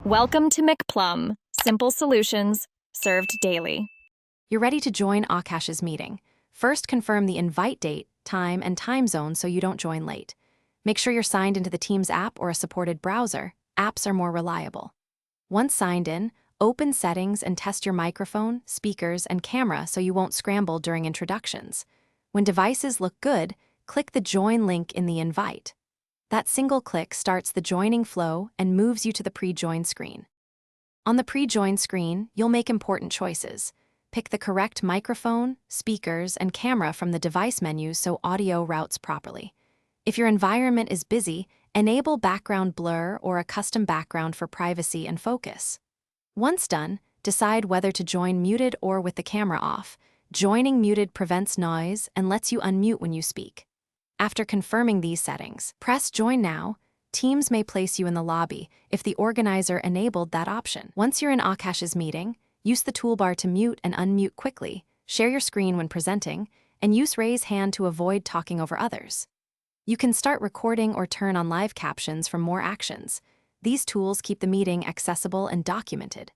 Welcome to McPlum, simple solutions served daily. You're ready to join Aakash's meeting. First, confirm the invite date, time, and time zone so you don't join late. Make sure you're signed into the Teams app or a supported browser. Apps are more reliable. Once signed in, open settings and test your microphone, speakers, and camera so you won't scramble during introductions. When devices look good, click the Join link in the invite. That single click starts the joining flow and moves you to the pre-join screen. On the pre-join screen, you'll make important choices. Pick the correct microphone, speakers, and camera from the device menu so audio routes properly. If your environment is busy, enable background blur or a custom background for privacy and focus. Once done, decide whether to join muted or with the camera off. Joining muted prevents noise and lets you unmute when you speak. After confirming these settings, press Join Now. Teams may place you in the lobby if the organizer enabled that option. Once you're in Aakash's meeting, use the toolbar to mute and unmute quickly, share your screen when presenting, and use raise hand to avoid talking over others. You can start recording or turn on live captions for more actions. These tools keep the meeting accessible and documented.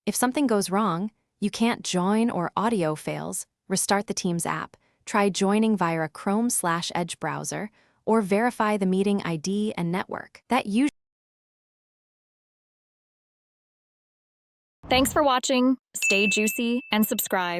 If something goes wrong, you can't join or audio fails, restart the Teams app, try joining via a Chrome/Edge browser, or verify the meeting ID and network. Thanks for watching. Stay juicy and subscribe.